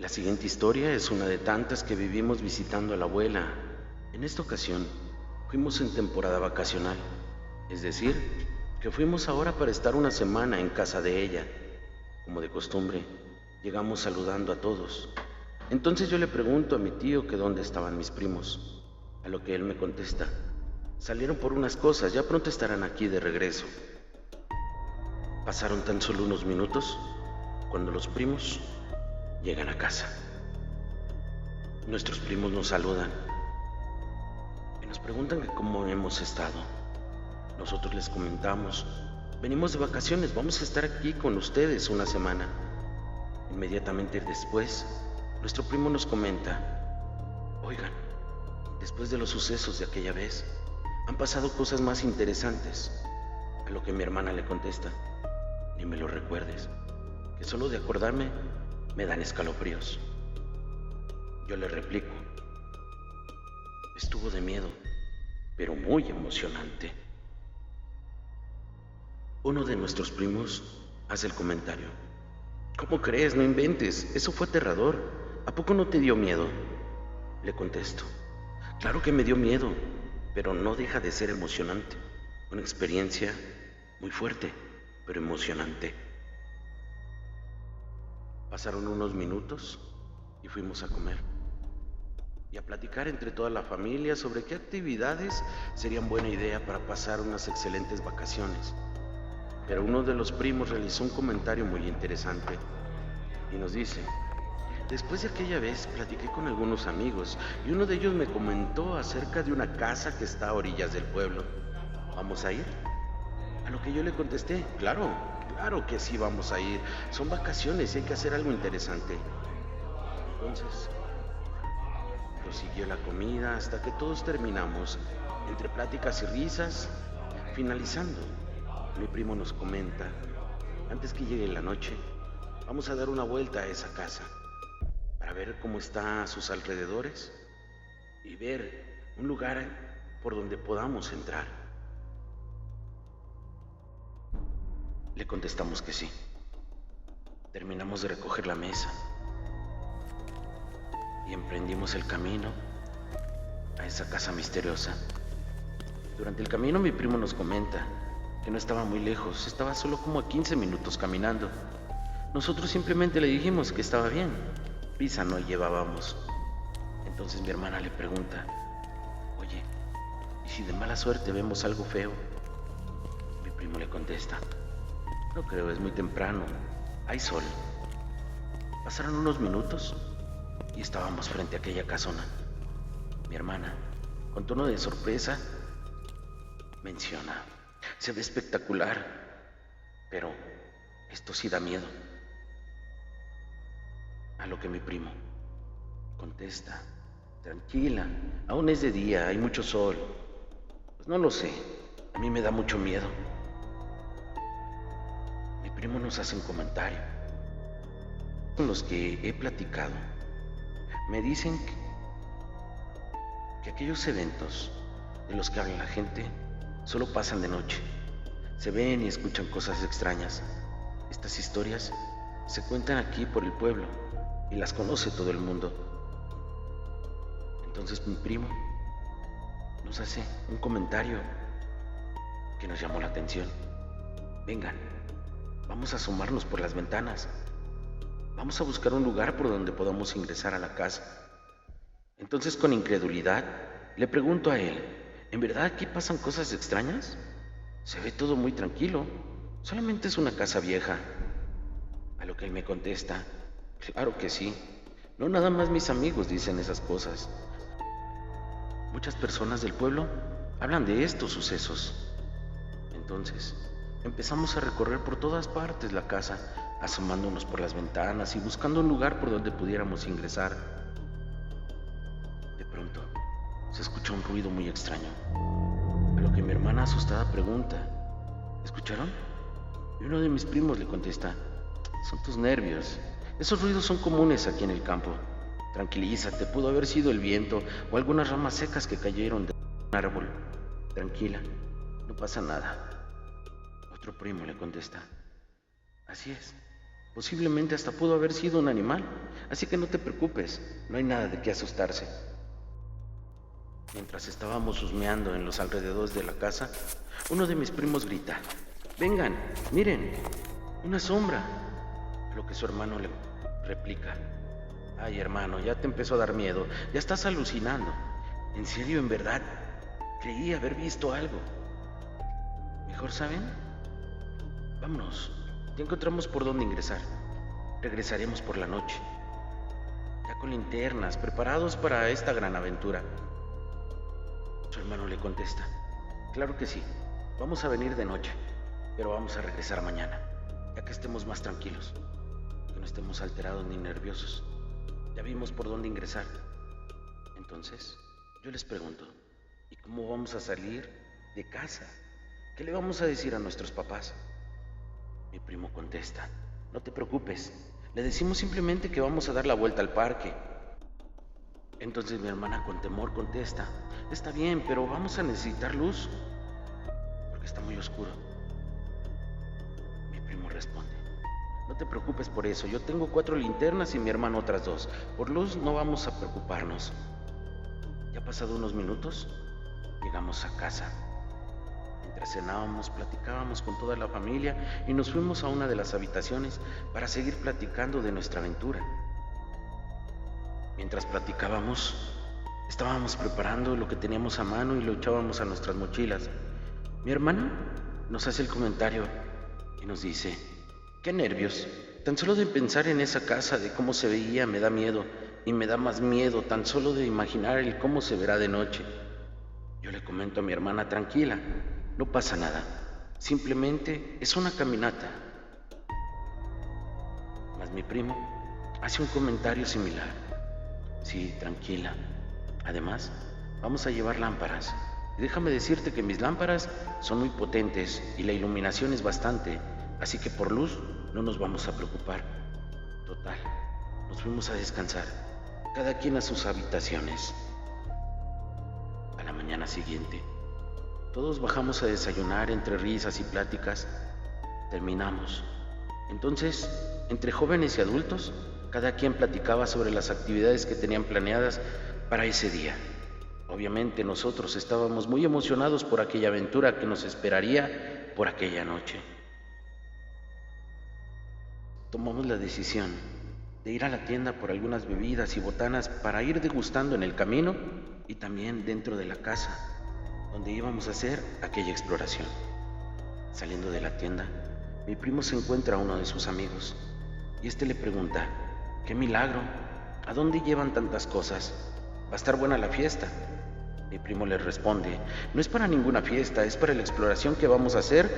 La siguiente historia es una de tantas que vivimos visitando a la abuela. En esta ocasión, fuimos en temporada vacacional, es decir, que fuimos ahora para estar una semana en casa de ella. Como de costumbre, llegamos saludando a todos. Entonces yo le pregunto a mi tío que dónde estaban mis primos, a lo que él me contesta: salieron por unas cosas, ya pronto estarán aquí de regreso. Pasaron tan solo unos minutos cuando los primos llegan a casa. Nuestros primos nos saludan y nos preguntan que cómo hemos estado. Nosotros les comentamos: venimos de vacaciones, vamos a estar aquí con ustedes una semana. Inmediatamente después, nuestro primo nos comenta: oigan, después de los sucesos de aquella vez, han pasado cosas más interesantes. A lo que mi hermana le contesta: ni me lo recuerdes, que solo de acordarme me dan escalofríos. Yo le replico: estuvo de miedo, pero muy emocionante. Uno de nuestros primos hace el comentario: ¿cómo crees? No inventes, eso fue aterrador. ¿A poco no te dio miedo? Le contesto: claro que me dio miedo, pero no deja de ser emocionante. Una experiencia muy fuerte, pero emocionante. Pasaron unos minutos y fuimos a comer y a platicar entre toda la familia sobre qué actividades serían buena idea para pasar unas excelentes vacaciones. Pero uno de los primos realizó un comentario muy interesante y nos dice: después de aquella vez platiqué con algunos amigos y uno de ellos me comentó acerca de una casa que está a orillas del pueblo. ¿Vamos a ir? A lo que yo le contesté: claro, claro que sí vamos a ir. Son vacaciones y hay que hacer algo interesante. Entonces, prosiguió la comida hasta que todos terminamos, entre pláticas y risas. Finalizando, mi primo nos comenta: antes que llegue la noche, vamos a dar una vuelta a esa casa para ver cómo está a sus alrededores y ver un lugar por donde podamos entrar. Le contestamos que sí. Terminamos de recoger la mesa y emprendimos el camino a esa casa misteriosa. Durante el camino mi primo nos comenta que no estaba muy lejos, estaba solo como a 15 minutos caminando. Nosotros simplemente le dijimos que estaba bien, prisa no llevábamos. Entonces mi hermana le pregunta: oye, ¿y si de mala suerte vemos algo feo? Mi primo le contesta: no creo, es muy temprano, hay sol. Pasaron unos minutos y estábamos frente a aquella casona. Mi hermana, con tono de sorpresa, menciona: se ve espectacular, pero esto sí da miedo. A lo que mi primo contesta: tranquila, aún es de día, hay mucho sol. Pues no lo sé, a mí me da mucho miedo. Mi primo nos hace un comentario: con los que he platicado, me dicen que aquellos eventos de los que habla la gente solo pasan de noche. Se ven y escuchan cosas extrañas. Estas historias se cuentan aquí por el pueblo y las conoce todo el mundo. Entonces mi primo nos hace un comentario que nos llamó la atención: vengan, vamos a asomarnos por las ventanas. Vamos a buscar un lugar por donde podamos ingresar a la casa. Entonces, con incredulidad, le pregunto a él: ¿en verdad aquí pasan cosas extrañas? Se ve todo muy tranquilo, solamente es una casa vieja. A lo que él me contesta: claro que sí, no nada más mis amigos dicen esas cosas. Muchas personas del pueblo hablan de estos sucesos. Entonces, empezamos a recorrer por todas partes la casa, asomándonos por las ventanas y buscando un lugar por donde pudiéramos ingresar. De pronto, se escuchó un ruido muy extraño, a lo que mi hermana asustada pregunta: ¿escucharon? Y uno de mis primos le contesta: son tus nervios, esos ruidos son comunes aquí en el campo. Tranquilízate, pudo haber sido el viento o algunas ramas secas que cayeron de un árbol. Tranquila, no pasa nada. Otro primo le contesta: así es, Posiblemente hasta pudo haber sido un animal, así que no te preocupes, no hay nada de qué asustarse. Mientras estábamos husmeando en los alrededores de la casa, uno de mis primos grita: «Vengan, miren, una sombra», a lo que su hermano le replica: «Ay, hermano, ya te empezó a dar miedo, ya estás alucinando. En serio, en verdad, creí haber visto algo. Mejor, ¿saben? Vámonos, ya encontramos por dónde ingresar. Regresaremos por la noche, ya con linternas, preparados para esta gran aventura». Su hermano le contesta: «Claro que sí, vamos a venir de noche, pero vamos a regresar mañana, ya que estemos más tranquilos, que no estemos alterados ni nerviosos. Ya vimos por dónde ingresar». Entonces, yo les pregunto: ¿y cómo vamos a salir de casa? ¿Qué le vamos a decir a nuestros papás? Mi primo contesta: «No te preocupes, le decimos simplemente que vamos a dar la vuelta al parque». Entonces mi hermana con temor contesta: «Está bien, pero vamos a necesitar luz, porque está muy oscuro». Mi primo responde: «No te preocupes por eso, yo tengo 4 linternas y mi hermano otras 2. Por luz no vamos a preocuparnos». Ya pasado unos minutos, llegamos a casa. Mientras cenábamos, platicábamos con toda la familia y nos fuimos a una de las habitaciones para seguir platicando de nuestra aventura. Mientras platicábamos, estábamos preparando lo que teníamos a mano y lo echábamos a nuestras mochilas. Mi hermana nos hace el comentario y nos dice: «Qué nervios, tan solo de pensar en esa casa, de cómo se veía, me da miedo, y me da más miedo tan solo de imaginar el cómo se verá de noche». Yo le comento a mi hermana: «Tranquila, no pasa nada, simplemente es una caminata». Mas mi primo hace un comentario similar: «Sí, tranquila. Además, vamos a llevar lámparas. Y déjame decirte que mis lámparas son muy potentes y la iluminación es bastante, así que por luz no nos vamos a preocupar». Total, nos fuimos a descansar, cada quien a sus habitaciones. A la mañana siguiente, todos bajamos a desayunar entre risas y pláticas. Terminamos. Entonces, entre jóvenes y adultos, cada quien platicaba sobre las actividades que tenían planeadas para ese día. Obviamente nosotros estábamos muy emocionados por aquella aventura que nos esperaría por aquella noche. Tomamos la decisión de ir a la tienda por algunas bebidas y botanas para ir degustando en el camino y también dentro de la casa donde íbamos a hacer aquella exploración. Saliendo de la tienda, mi primo se encuentra a uno de sus amigos y este le pregunta: «¡Qué milagro! ¿A dónde llevan tantas cosas? ¿Va a estar buena la fiesta?». Mi primo le responde: «No es para ninguna fiesta, es para la exploración que vamos a hacer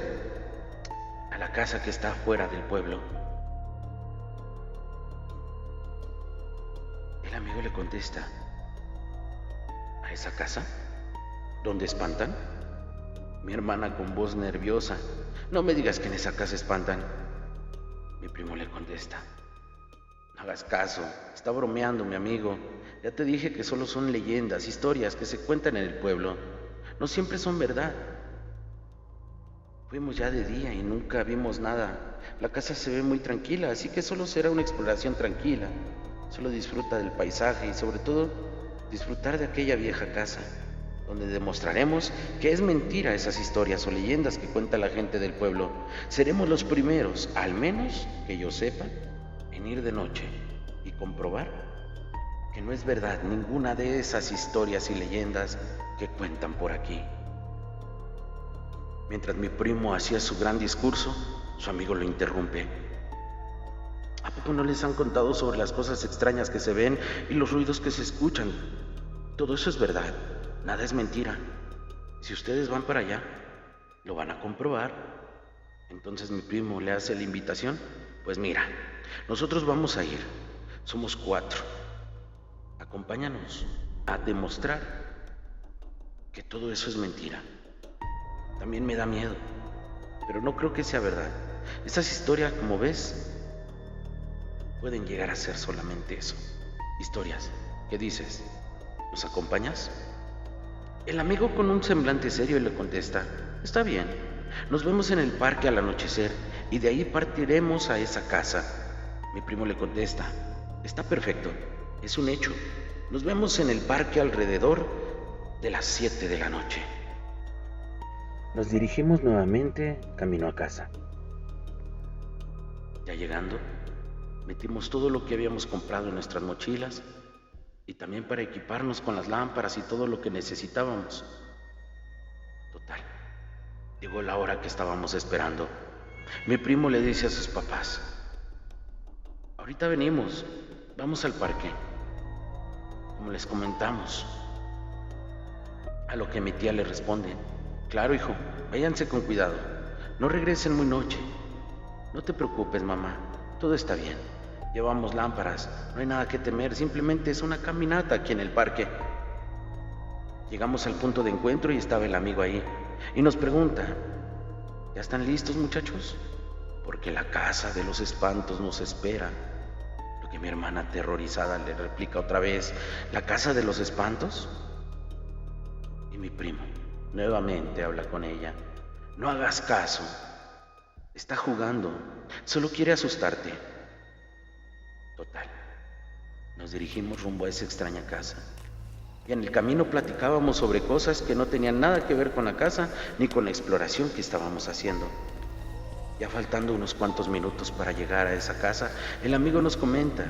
a la casa que está afuera del pueblo». El amigo le contesta: «¿A esa casa? ¿Dónde espantan?». Mi hermana con voz nerviosa: «No me digas que en esa casa espantan». Mi primo le contesta: «No hagas caso, está bromeando mi amigo. Ya te dije que solo son leyendas, historias que se cuentan en el pueblo. No siempre son verdad. Fuimos ya de día y nunca vimos nada. La casa se ve muy tranquila, así que solo será una exploración tranquila. Solo disfruta del paisaje y sobre todo disfrutar de aquella vieja casa, donde demostraremos que es mentira esas historias o leyendas que cuenta la gente del pueblo. Seremos los primeros, al menos que yo sepa, en ir de noche y comprobar que no es verdad ninguna de esas historias y leyendas que cuentan por aquí». Mientras mi primo hacía su gran discurso, su amigo lo interrumpe: «¿A poco no les han contado sobre las cosas extrañas que se ven y los ruidos que se escuchan? Todo eso es verdad, nada es mentira. Si ustedes van para allá, lo van a comprobar». Entonces mi primo le hace la invitación: «Pues mira, nosotros vamos a ir, somos 4. Acompáñanos a demostrar que todo eso es mentira. También me da miedo, pero no creo que sea verdad. Estas historias, como ves, pueden llegar a ser solamente eso, historias. ¿Qué dices? ¿Nos acompañas?». El amigo con un semblante serio le contesta: «Está bien, nos vemos en el parque al anochecer y de ahí partiremos a esa casa. Mi primo le contesta, está perfecto, es un hecho. Nos vemos en el parque alrededor de las 7 de la noche. Nos dirigimos nuevamente camino a casa. Ya llegando, metimos todo lo que habíamos comprado en nuestras mochilas y también para equiparnos con las lámparas y todo lo que necesitábamos. Total, llegó la hora que estábamos esperando. Mi primo le dice a sus papás, ahorita venimos, vamos al parque. Como les comentamos, a lo que mi tía le responde, claro hijo, váyanse con cuidado, no regresen muy noche. No te preocupes mamá, todo está bien. Llevamos lámparas, no hay nada que temer, simplemente es una caminata aquí en el parque. Llegamos al punto de encuentro y estaba el amigo ahí y nos pregunta, ¿ya están listos muchachos? Porque la casa de los espantos nos espera. Lo que mi hermana aterrorizada le replica otra vez, ¿la casa de los espantos? Y mi primo nuevamente habla con ella, no hagas caso, está jugando, solo quiere asustarte. Total, nos dirigimos rumbo a esa extraña casa. Y en el camino platicábamos sobre cosas que no tenían nada que ver con la casa ni con la exploración que estábamos haciendo. Ya faltando unos cuantos minutos para llegar a esa casa, el amigo nos comenta,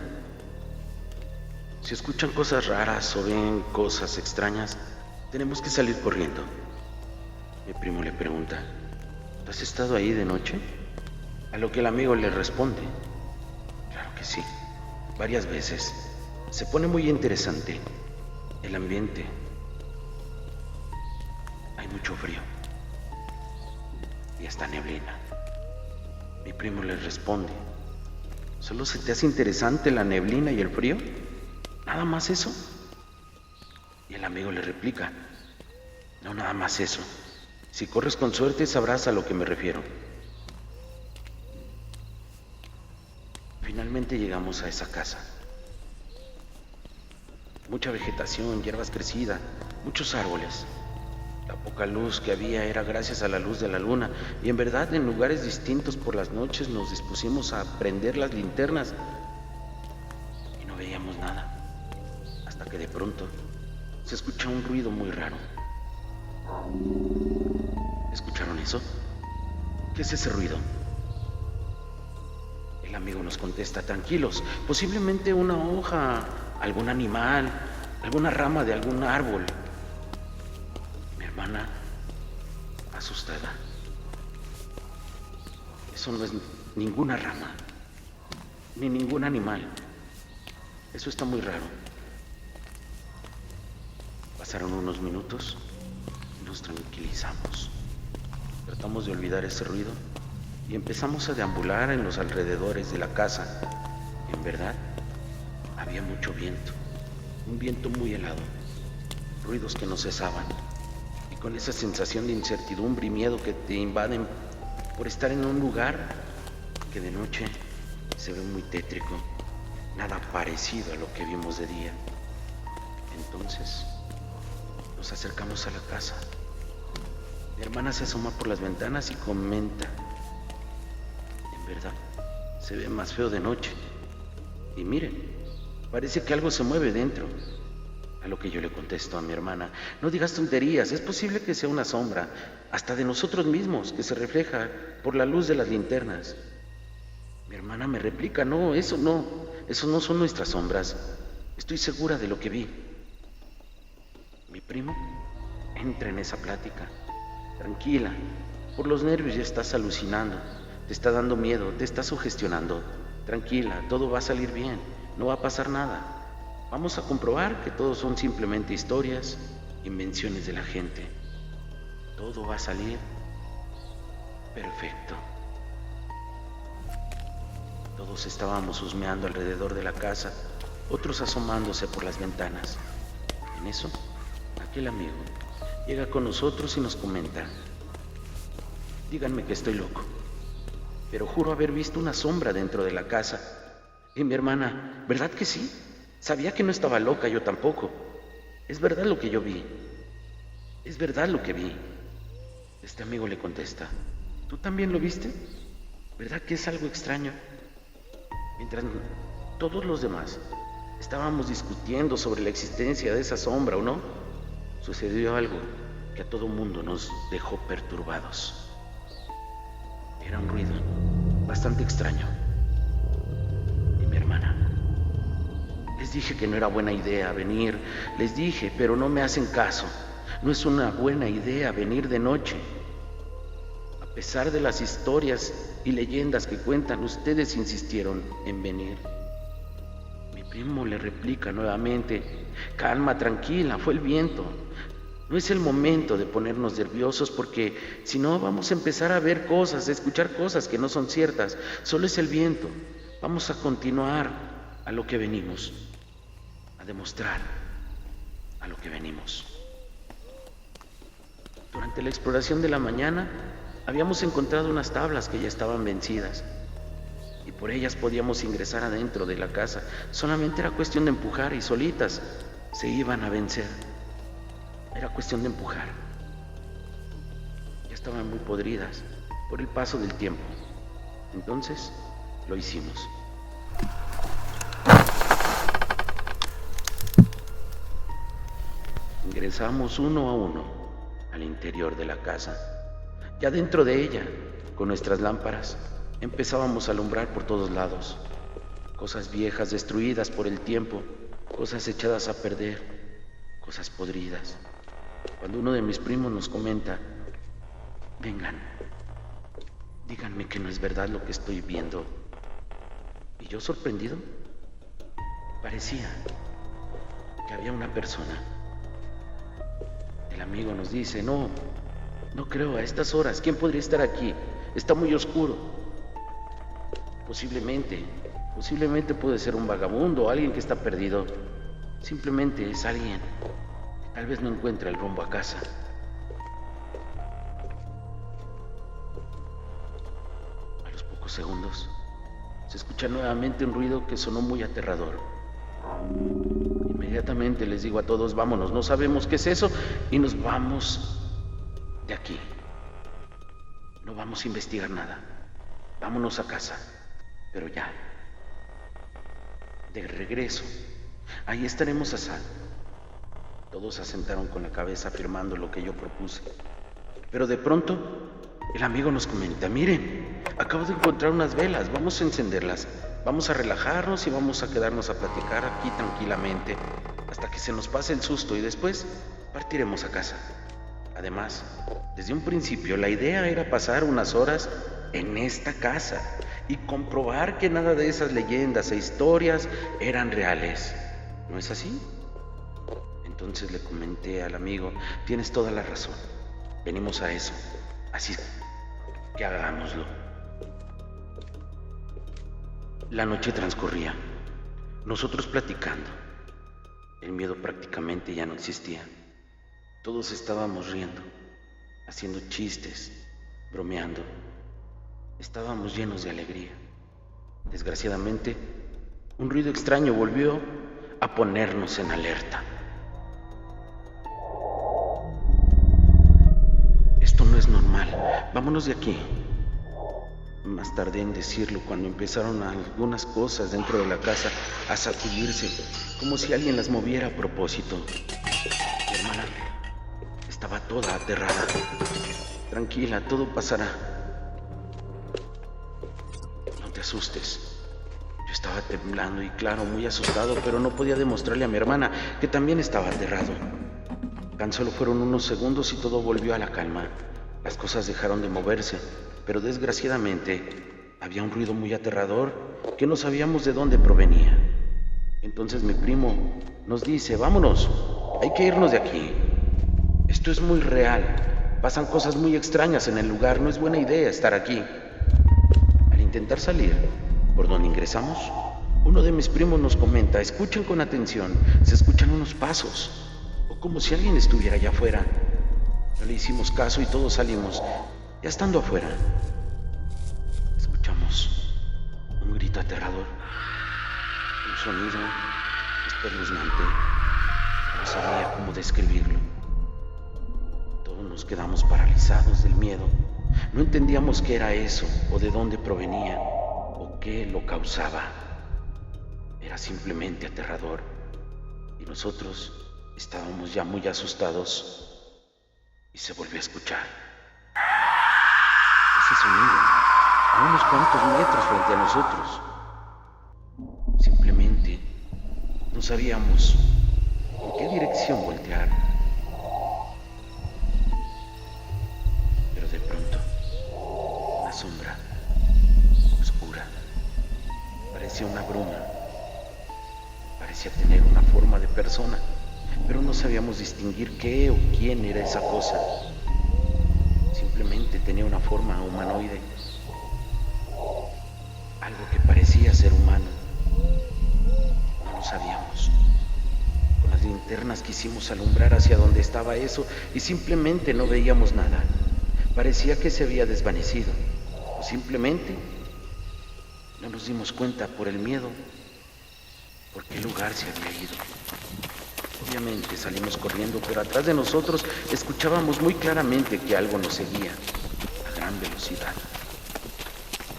si escuchan cosas raras o ven cosas extrañas, tenemos que salir corriendo. Mi primo le pregunta, ¿tú has estado ahí de noche? A lo que el amigo le responde, claro que sí, varias veces. Se pone muy interesante el ambiente. Hay mucho frío y hasta neblina. Mi primo le responde, ¿solo se te hace interesante la neblina y el frío? ¿Nada más eso? Y el amigo le replica, no, nada más eso. Si corres con suerte sabrás a lo que me refiero. Finalmente llegamos a esa casa. Mucha vegetación, hierbas crecidas, muchos árboles. La poca luz que había era gracias a la luz de la luna y en verdad en lugares distintos por las noches nos dispusimos a prender las linternas y no veíamos nada, hasta que de pronto se escucha un ruido muy raro. ¿Escucharon eso? ¿Qué es ese ruido? El amigo nos contesta, tranquilos, posiblemente una hoja, algún animal, alguna rama de algún árbol. Mi hermana, asustada, eso no es ninguna rama, ni ningún animal. Eso está muy raro. Pasaron unos minutos y nos tranquilizamos. Tratamos de olvidar ese ruido y empezamos a deambular en los alrededores de la casa. En verdad, había mucho viento, un viento muy helado, ruidos que no cesaban, y con esa sensación de incertidumbre y miedo que te invaden por estar en un lugar que de noche se ve muy tétrico, nada parecido a lo que vimos de día. Entonces, nos acercamos a la casa. Mi hermana se asoma por las ventanas y comenta, en verdad, se ve más feo de noche. Y miren, parece que algo se mueve dentro. A lo que yo le contesto a mi hermana, no digas tonterías, es posible que sea una sombra, hasta de nosotros mismos, que se refleja por la luz de las linternas. Mi hermana me replica, no eso no son nuestras sombras, estoy segura de lo que vi. Mi primo entra en esa plática, tranquila, por los nervios ya estás alucinando, te está dando miedo, te está sugestionando. Tranquila, todo va a salir bien, no va a pasar nada. Vamos a comprobar que todo son simplemente historias, invenciones de la gente. Todo va a salir perfecto. Todos estábamos husmeando alrededor de la casa, otros asomándose por las ventanas. En eso, aquel amigo llega con nosotros y nos comenta, díganme que estoy loco, pero juro haber visto una sombra dentro de la casa. Y mi hermana, ¿verdad que sí? Sabía que no estaba loca, yo tampoco. Es verdad lo que yo vi. Es verdad lo que vi. Este amigo le contesta, ¿tú también lo viste? ¿Verdad que es algo extraño? Mientras todos los demás estábamos discutiendo sobre la existencia de esa sombra o no, sucedió algo que a todo mundo nos dejó perturbados. Era un ruido bastante extraño. Y mi hermana. Les dije que no era buena idea venir, les dije, pero no me hacen caso. No es una buena idea venir de noche. A pesar de las historias y leyendas que cuentan, ustedes insistieron en venir. Mi primo le replica nuevamente: calma, tranquila, fue el viento. No es el momento de ponernos nerviosos porque si no vamos a empezar a ver cosas, a escuchar cosas que no son ciertas. Solo es el viento. Vamos a continuar a lo que venimos, a demostrar a lo que venimos. Durante la exploración de la mañana habíamos encontrado unas tablas que ya estaban vencidas y por ellas podíamos ingresar adentro de la casa. Solamente era cuestión de empujar y solitas se iban a vencer. Era cuestión de empujar. Ya estaban muy podridas por el paso del tiempo. Entonces lo hicimos. Ingresamos uno a uno al interior de la casa. Ya dentro de ella, con nuestras lámparas, empezábamos a alumbrar por todos lados. Cosas viejas destruidas por el tiempo, cosas echadas a perder, cosas podridas. Cuando uno de mis primos nos comenta: vengan, díganme que no es verdad lo que estoy viendo. Y yo, sorprendido, parecía que había una persona. El amigo nos dice: no creo, a estas horas, ¿quién podría estar aquí? Está muy oscuro. Posiblemente puede ser un vagabundo o alguien que está perdido. Simplemente es alguien que tal vez no encuentra el rumbo a casa. A los pocos segundos se escucha nuevamente un ruido que sonó muy aterrador. Inmediatamente les digo a todos: vámonos, no sabemos qué es eso y nos vamos de aquí. No vamos a investigar nada. Vámonos a casa. Pero ya, de regreso, ahí estaremos a salvo. Todos asentaron con la cabeza afirmando lo que yo propuse. Pero de pronto, el amigo nos comenta: miren, acabo de encontrar unas velas, vamos a encenderlas. Vamos a relajarnos y vamos a quedarnos a platicar aquí tranquilamente hasta que se nos pase el susto y después partiremos a casa. Además, desde un principio la idea era pasar unas horas en esta casa y comprobar que nada de esas leyendas e historias eran reales. ¿No es así? Entonces le comenté al amigo: tienes toda la razón, venimos a eso, así que hagámoslo. La noche transcurría, nosotros platicando. El miedo prácticamente ya no existía. Todos estábamos riendo, haciendo chistes, bromeando. Estábamos llenos de alegría. Desgraciadamente, un ruido extraño volvió a ponernos en alerta. Esto no es normal, vámonos de aquí. Más tardé en decirlo cuando empezaron algunas cosas dentro de la casa a sacudirse, como si alguien las moviera a propósito. Mi hermana estaba toda aterrada. Tranquila, todo pasará. No te asustes. Yo estaba temblando y claro, muy asustado, pero no podía demostrarle a mi hermana que también estaba aterrado. Tan solo fueron unos segundos y todo volvió a la calma. Las cosas dejaron de moverse, pero desgraciadamente había un ruido muy aterrador que no sabíamos de dónde provenía. Entonces mi primo nos dice: vámonos, hay que irnos de aquí. Esto es muy real, pasan cosas muy extrañas en el lugar, no es buena idea estar aquí. Al intentar salir por donde ingresamos, uno de mis primos nos comenta: escuchen con atención, se escuchan unos pasos, o como si alguien estuviera allá afuera. No le hicimos caso y todos salimos. Ya estando afuera, escuchamos un grito aterrador, un sonido espeluznante. No sabía cómo describirlo. Todos nos quedamos paralizados del miedo. No entendíamos qué era eso, o de dónde provenía, o qué lo causaba. Era simplemente aterrador y nosotros estábamos ya muy asustados y se volvió a escuchar ese sonido a unos cuantos metros frente a nosotros. Simplemente no sabíamos en qué dirección voltear, pero de pronto una sombra oscura, parecía una bruma, parecía tener una forma de persona, pero no sabíamos distinguir qué o quién era esa cosa. Simplemente tenía una forma humanoide, algo que parecía ser humano. No lo sabíamos. Con las linternas quisimos alumbrar hacia donde estaba eso y simplemente no veíamos nada. Parecía que se había desvanecido, o simplemente no nos dimos cuenta por el miedo, por qué lugar se había ido. Obviamente salimos corriendo, pero atrás de nosotros escuchábamos muy claramente que algo nos seguía a gran velocidad.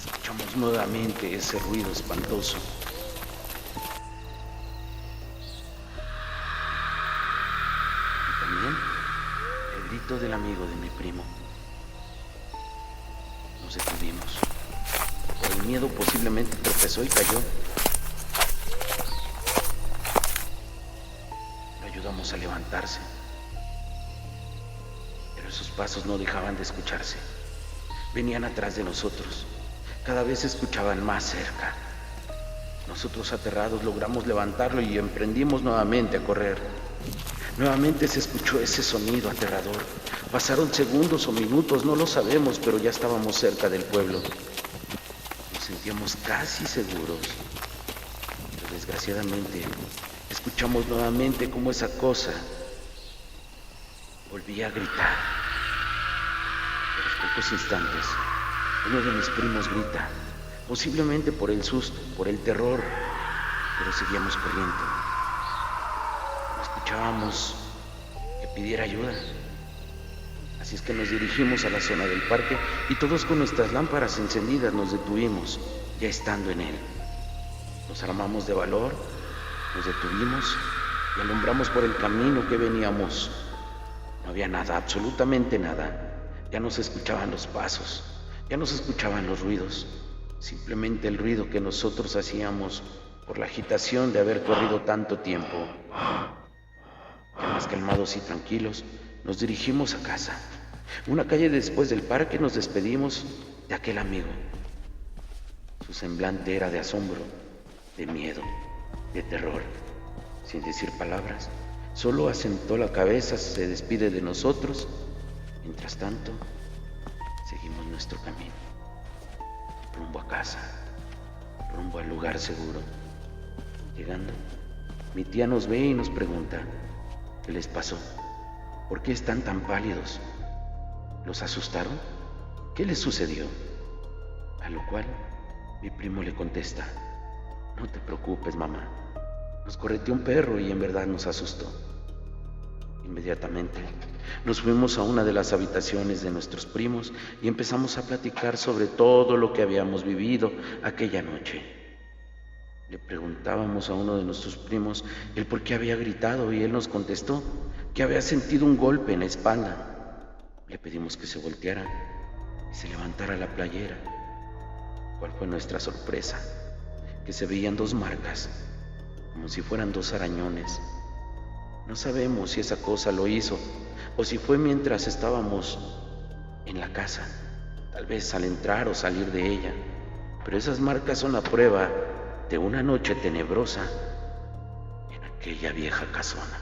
Escuchamos nuevamente ese ruido espantoso. Y también el grito del amigo de mi primo. Nos detuvimos. Por el miedo posiblemente tropezó y cayó. Lo ayudamos a levantarse, pero esos pasos no dejaban de escucharse. Venían atrás de nosotros. Cada vez se escuchaban más cerca. Nosotros aterrados logramos levantarlo y emprendimos nuevamente a correr. Nuevamente se escuchó ese sonido aterrador. Pasaron segundos o minutos, no lo sabemos, pero ya estábamos cerca del pueblo. Nos sentíamos casi seguros, pero desgraciadamente escuchamos nuevamente cómo esa cosa volvía a gritar. A los pocos instantes, uno de mis primos grita, posiblemente por el susto, por el terror, pero seguíamos corriendo. No escuchábamos que pidiera ayuda. Así es que nos dirigimos a la zona del parque y todos con nuestras lámparas encendidas nos detuvimos, ya estando en él. Nos armamos de valor, nos detuvimos y alumbramos por el camino que veníamos. No había nada, absolutamente nada. Ya no se escuchaban los pasos. Ya no se escuchaban los ruidos, simplemente el ruido que nosotros hacíamos por la agitación de haber corrido tanto tiempo. Ya más calmados y tranquilos, nos dirigimos a casa. Una calle después del parque nos despedimos de aquel amigo. Su semblante era de asombro, de miedo, de terror. Sin decir palabras, solo asentó la cabeza, se despide de nosotros. Mientras tanto, seguimos nuestro camino, rumbo a casa, rumbo al lugar seguro. Llegando, mi tía nos ve y nos pregunta, ¿qué les pasó? ¿Por qué están tan pálidos? ¿Los asustaron? ¿Qué les sucedió? A lo cual mi primo le contesta, no te preocupes, mamá, nos correteó un perro y en verdad nos asustó. Inmediatamente nos fuimos a una de las habitaciones de nuestros primos y empezamos a platicar sobre todo lo que habíamos vivido aquella noche. Le preguntábamos a uno de nuestros primos el por qué había gritado y él nos contestó que había sentido un golpe en la espalda. Le pedimos que se volteara y se levantara la playera. ¿Cuál fue nuestra sorpresa? Que se veían dos marcas, como si fueran dos arañones. No sabemos si esa cosa lo hizo o si fue mientras estábamos en la casa, tal vez al entrar o salir de ella, pero esas marcas son la prueba de una noche tenebrosa en aquella vieja casona.